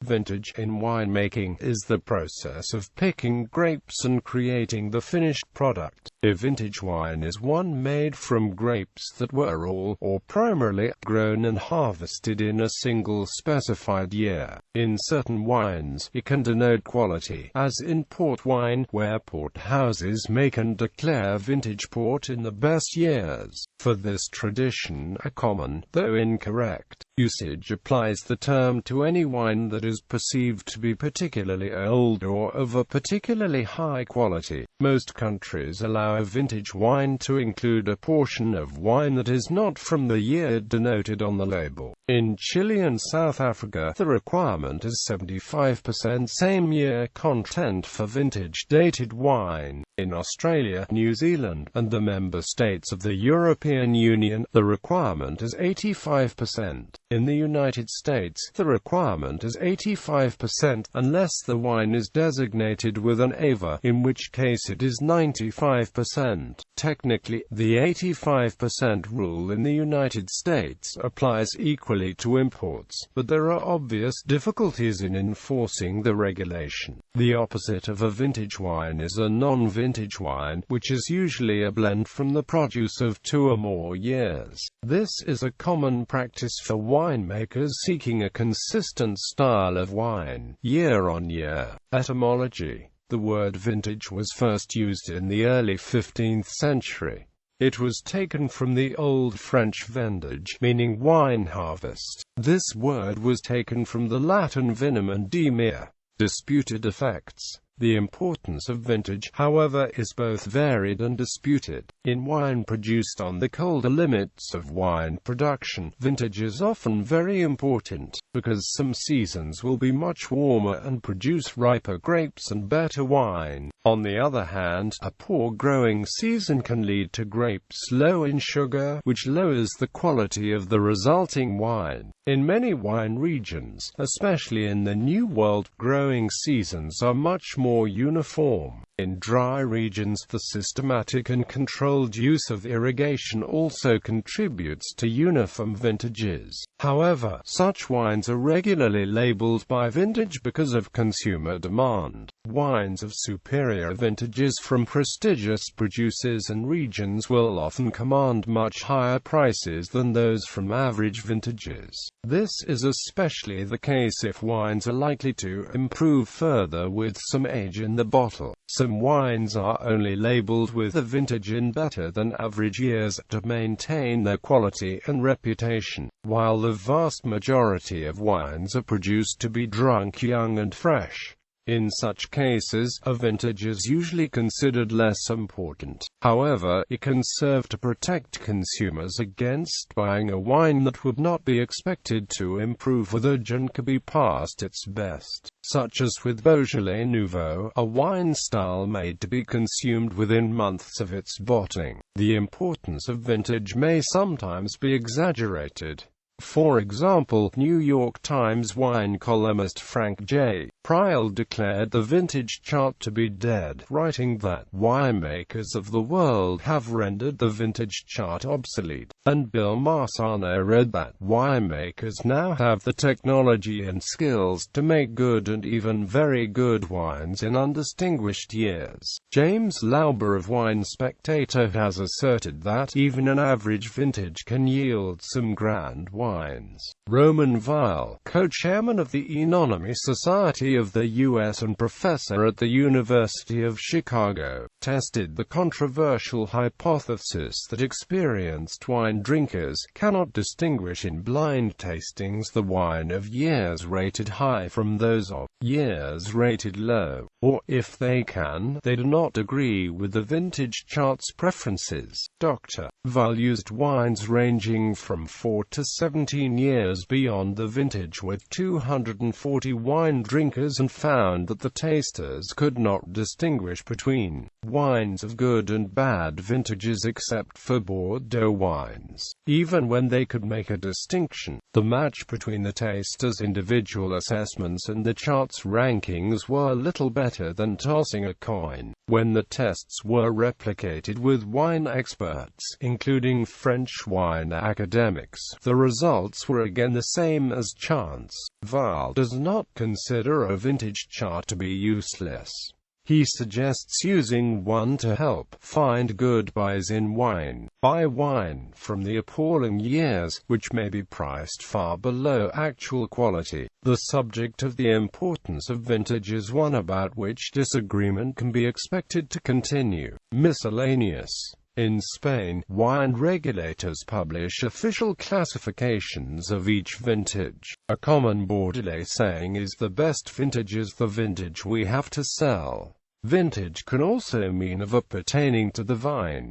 vintage in winemaking is the process of picking grapes and creating the finished product. A vintage wine is one made from grapes that were all, or primarily, grown and harvested in a single specified year. In certain wines, it can denote quality, as in port wine, where port houses make and declare vintage port in the best years. For this tradition, a common, though incorrect, usage applies the term to any wine that is perceived to be particularly old or of a particularly high quality. Most countries allow a vintage wine to include a portion of wine that is not from the year denoted on the label. In Chile and South Africa, the requirement is 75% same-year content for vintage-dated wine. In Australia, New Zealand, and the member states of the European Union, the requirement is 85%. In the United States, the requirement is 85% unless the wine is designated with an AVA, in which case it is 95%. Technically, the 85% rule in the United States applies equally to imports, but there are obvious difficulties in enforcing the regulation. The opposite of a vintage wine is a non-vintage wine, which is usually a blend from the produce of 2 or more years. This is a common practice for winemakers seeking a consistent style of wine, year on year. Etymology. The word vintage was first used in the early 15th century. It was taken from the Old French vendange, meaning wine harvest. This word was taken from the Latin vinum and demere, disputed effects. The importance of vintage, however, is both varied and disputed. In wine produced on the colder limits of wine production, vintage is often very important, because some seasons will be much warmer and produce riper grapes and better wine. On the other hand, a poor growing season can lead to grapes low in sugar, which lowers the quality of the resulting wine. In many wine regions, especially in the New World, growing seasons are much more uniform. In dry regions, the systematic and controlled use of irrigation also contributes to uniform vintages. However, such wines are regularly labeled by vintage because of consumer demand. Wines of superior vintages from prestigious producers and regions will often command much higher prices than those from average vintages. This is especially the case if wines are likely to improve further with some age in the bottle. Some wines are only labeled with a vintage in better than average years to maintain their quality and reputation, while the vast majority of wines are produced to be drunk young and fresh. In such cases, a vintage is usually considered less important. However, it can serve to protect consumers against buying a wine that would not be expected to improve with age and can be past its best, such as with Beaujolais Nouveau, a wine style made to be consumed within months of its bottling. The importance of vintage may sometimes be exaggerated. For example, New York Times wine columnist Frank J. Pryl declared the vintage chart to be dead, writing that winemakers of the world have rendered the vintage chart obsolete. And Bill Marsano read that winemakers now have the technology and skills to make good and even very good wines in undistinguished years. James Lauber of Wine Spectator has asserted that even an average vintage can yield some grand wines. Roman Weil, co-chairman of the Enonomy Society of the U.S. and professor at the University of Chicago, tested the controversial hypothesis that experienced wine drinkers cannot distinguish in blind tastings the wine of years rated high from those of years rated low, or if they can, they do not agree with the vintage chart's preferences. Dr. Weil used wines ranging from 4 to 17 years beyond the vintage with 240 wine drinkers and found that the tasters could not distinguish between wines of good and bad vintages except for Bordeaux wines. Even when they could make a distinction, the match between the tasters' individual assessments and the chart's rankings were little better than tossing a coin. When the tests were replicated with wine experts, including French wine academics, the results were again the same as chance. Val does not consider a vintage chart to be useless. He suggests using one to help find good buys in wine. Buy wine from the appalling years, which may be priced far below actual quality. The subject of the importance of vintage is one about which disagreement can be expected to continue. Miscellaneous. In Spain, wine regulators publish official classifications of each vintage. A common Bordelais saying is, "The best vintage is the vintage we have to sell." Vintage can also mean of a pertaining to the vine.